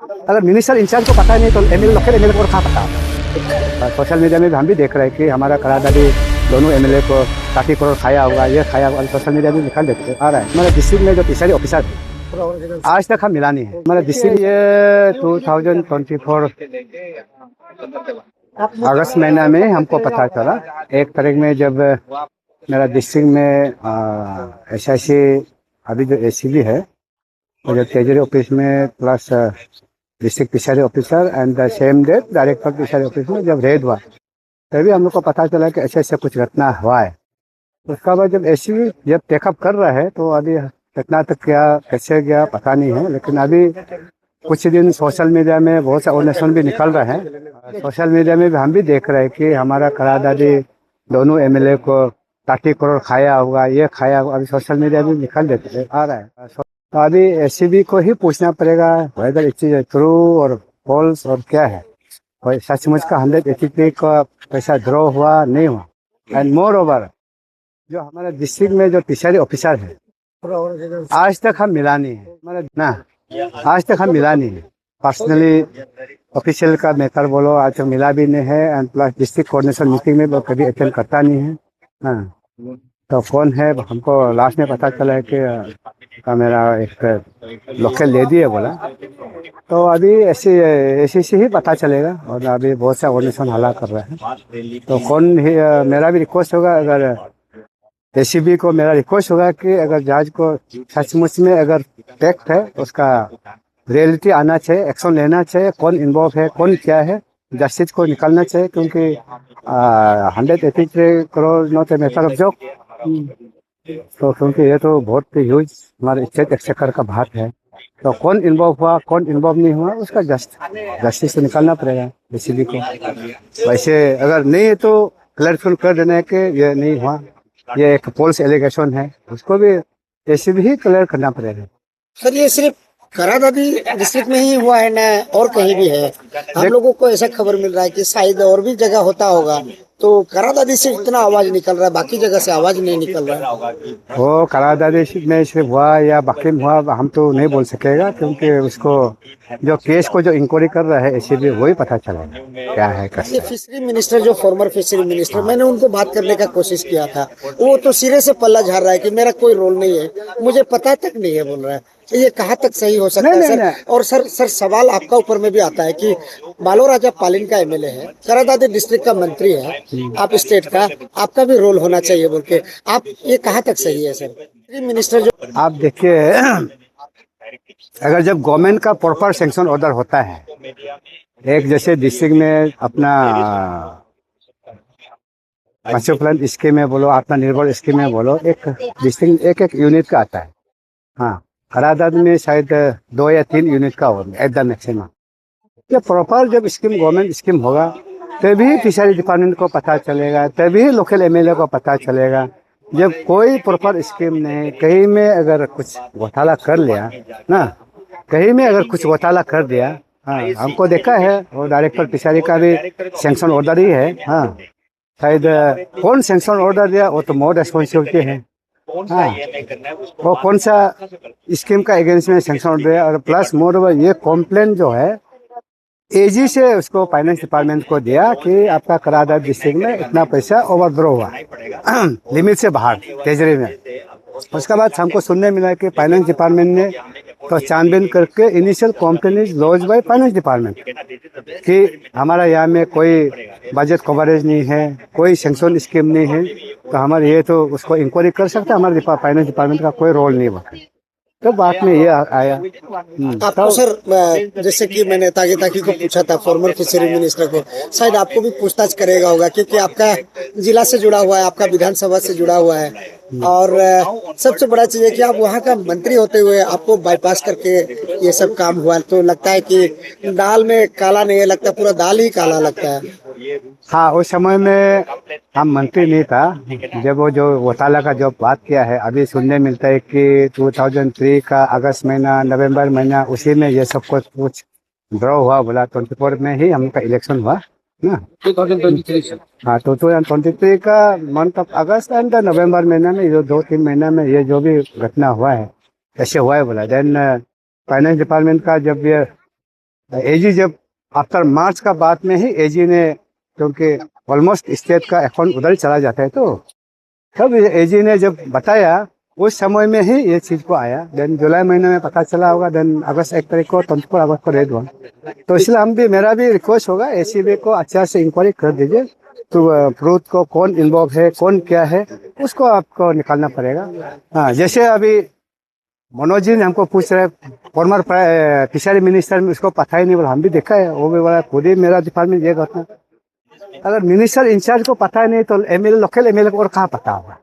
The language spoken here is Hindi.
अगर मिनिस्टर इंचार्ज को पता नहीं तो एमएलए लोकल एमएलए को कहाँ पता। सोशल मीडिया में भी हम भी देख रहे हैं कि हमारा करादादी दोनों एमएलए को 30 करोड़ खाया होगा, ये खाया होगा, सोशल मीडिया में निकाल देते आ रहा है। हमारे डिस्ट्रिक्ट में जो पिछाड़ी ऑफिसर थे आज तक हम मिला नहीं है। हमारे डिस्ट्रिक्ट ये 2024 अगस्त महीना में हमको पता चला। 1 तारीख में जब मेरा डिस्ट्रिक्ट में SIC अभी जो ACB है और जो ट्रेजरी ऑफिस में plus district fishery officer and the same date director fishery office में जब रेड हुआ तभी हम लोग को पता चला कि ऐसे कुछ घटना हुआ है। उसका बाद जब ACB जब टेकअप कर रहा है तो अभी घटना तक क्या कैसे गया पता नहीं है, लेकिन अभी कुछ दिन सोशल मीडिया में बहुत से ऑर्गेनाइजेशन भी निकल रहे हैं। सोशल मीडिया में भी हम भी देख रहे हैं कि हमारा करादादी दोनों MLA को 30 करोड़ खाया होगा, ये खाया होगा, अभी सोशल मीडिया में निकल देते आ रहा है। तो अभी ACB को ही पूछना पड़ेगा वेदर इट इज ट्रू और फॉल्स और क्या है, और सचमुच का 183 का पैसा ड्रॉ हुआ नहीं हुआ। एंड मोर ओवर जो हमारे डिस्ट्रिक्ट में जो फिशरी ऑफिसर है आज तक हम मिला नहीं है। हमारे ना आज तक हम मिला नहीं है। पर्सनली ऑफिशियल का मैटर बोलो आज तक मिला भी नहीं है। And plus district coordination meeting में कभी अटेंड करता नहीं है। हाँ, तो कौन है हमको लास्ट में पता चला है कि मेरा एक लोकल लेडी है बोला। तो अभी ऐसे ही पता चलेगा और अभी बहुत से ऑर्गेनाइजेशन हल्ला कर रहे हैं। तो कौन ही मेरा भी रिक्वेस्ट होगा, अगर ACB को मेरा रिक्वेस्ट होगा कि अगर जज को सचमुच में अगर फैक्ट है उसका रियलिटी आना चाहिए, एक्शन लेना चाहिए, कौन इन्वॉल्व है कौन क्या है, जस्टिस को निकालना चाहिए। क्योंकि 183 crore not a matter of joke. तो क्योंकि ये तो बहुत ह्यूज हमारे स्टेट एक्सचेकर का भाग है। तो कौन इन्वॉल्व हुआ कौन इन्वॉल्व नहीं हुआ उसका जस्टिस को निकालना पड़ेगा ACB को। वैसे अगर नहीं है तो क्लैरिफाई कर देना है कि ये नहीं हुआ, ये एक फॉल्स एलिगेशन है, उसको भी ACB ही क्लियर करना पड़ेगा। सर ये सिर्फ करादादी डिस्ट्रिक्ट में ही हुआ है ना और कहीं भी है? हम लोगों को ऐसा खबर मिल रहा है कि शायद और भी जगह होता होगा, तो करादादी से इतना आवाज निकल रहा है, बाकी जगह से आवाज नहीं निकल रहा है। वो करादादी में सिर्फ हुआ या बाकी में हुआ हम तो नहीं बोल सकेगा, क्योंकि उसको जो केस को जो इंक्वायरी कर रहा है ACB वही पता चलेगा क्या है कैसे। ये फिशरी मिनिस्टर जो फॉर्मर फिशरी मिनिस्टर, मैंने उनको बात करने का कोशिश किया था, वो तो सिरे से पल्ला झाड़ रहा है कि मेरा कोई रोल नहीं है, मुझे पता तक नहीं है बोल रहा है। ये कहाँ तक सही हो सकता है सर? और सर सवाल आपका ऊपर में भी आता है कि बालो राजा पालिन का MLA है, करादादी डिस्ट्रिक्ट का मंत्री है, आप स्टेट का, आपका भी रोल होना चाहिए बोल के, आप ये कहाँ तक सही है सर? मिनिस्टर जो आप देखिए, अगर जब गवर्नमेंट का प्रॉपर सैंक्शन ऑर्डर होता है, एक जैसे डिस्ट्रिक्ट में अपना मत्स्य प्लांट स्कीम में बोलो, आत्मनिर्भर स्कीम में बोलो, एक डिस्ट्रिक्ट एक यूनिट का आता है। हाँ, करादादी में शायद 2 या 3 यूनिट का होगा एट द मैक्सिमम। ये प्रॉपर जब स्कीम गवर्नमेंट स्कीम होगा तभी फिशरी डिपार्टमेंट को पता चलेगा, तभी लोकल MLA को पता चलेगा। जब कोई प्रॉपर स्कीम नहीं, कहीं में अगर कुछ घोटाला कर लिया ना, कहीं में अगर कुछ घोटाला कर दिया, हाँ हमको देखा है, और डायरेक्टर फिशरी का भी सैंक्शन ऑर्डर ही है। हाँ, शायद कौन सैंक्शन ऑर्डर दिया वो तो मोर रेस्पॉन्सिबिलिटी है। हाँ, वो कौन सा स्कीम का अगेंस्ट में सैंक्शन ऑर्डर है, और प्लस मोर ओवर ये कॉम्प्लेन जो है AG से उसको फाइनेंस डिपार्टमेंट को दिया कि आपका करादादी डिस्ट्रिक्ट में इतना पैसा ओवरड्रो हुआ लिमिट से बाहर ट्रेजरी में। उसके बाद हमको सुनने मिला कि फाइनेंस डिपार्टमेंट ने तो छानबीन करके initial complaint is launch by finance department कि हमारा यहाँ में कोई बजट कवरेज नहीं है, कोई सैंक्शन स्कीम नहीं है, तो हमारे ये तो उसको इंक्वायरी कर सकते हैं, हमारे फाइनेंस डिपार्टमेंट का कोई रोल नहीं हुआ। तो बात में ये आया। आपको सर जैसे कि मैंने ताकि को पूछा था, फॉर्मर फिशरी मिनिस्टर को, शायद आपको भी पूछताछ करेगा होगा, क्योंकि आपका जिला से जुड़ा हुआ है, आपका विधानसभा से जुड़ा हुआ है, और सबसे बड़ा चीज है कि आप वहाँ का मंत्री होते हुए आपको बाईपास करके ये सब काम हुआ, तो लगता है कि दाल में काला नहीं है, लगता पूरा दाल ही काला लगता है। हाँ, उस समय में हम मंत्री नहीं था जब वो जो घोटाला का जो बात किया है। अभी सुनने मिलता है कि 2003 का अगस्त महीना नवंबर महीना उसी में ये सब कुछ ड्रॉ हुआ बोला। 24 में ही हमका इलेक्शन हुआ ना, 2023। हाँ, 2023 का month of August and November महीना में, ये 2-3 महीना में ये जो भी घटना हुआ है ऐसे हुआ है बोला। देन फाइनेंस डिपार्टमेंट का जब ये एजी जब आफ्टर मार्च का बाद में ही एजी ने, क्योंकि ऑलमोस्ट स्टेट का अकाउंट उधर चला जाता है, तो तब एजी ने जब बताया उस समय में ही ये चीज को आया। देन जुलाई महीने में पता चला होगा, देन अगस्त 1 तारीख को 24 अगस्त को रेड हुआ। तो इसलिए हम भी, मेरा भी रिक्वेस्ट होगा एसीबी को अच्छा से इंक्वायरी कर दीजिए, तो प्रूफ को कौन इन्वॉल्व है, कौन क्या है, उसको आपको निकालना पड़ेगा। हाँ, जैसे अभी मनोज जी ने हमको पूछ रहे फॉर्मर फिशरी मिनिस्टर में, उसको पता ही नहीं बोला, हम भी देखा है, वो भी बोला खुद ही मेरा डिपार्टमेंट ये घटना। अगर मिनिस्टर इंचार्ज को पता ही नहीं तो एमएलए, लोकल एमएलए को और कहाँ पता होगा।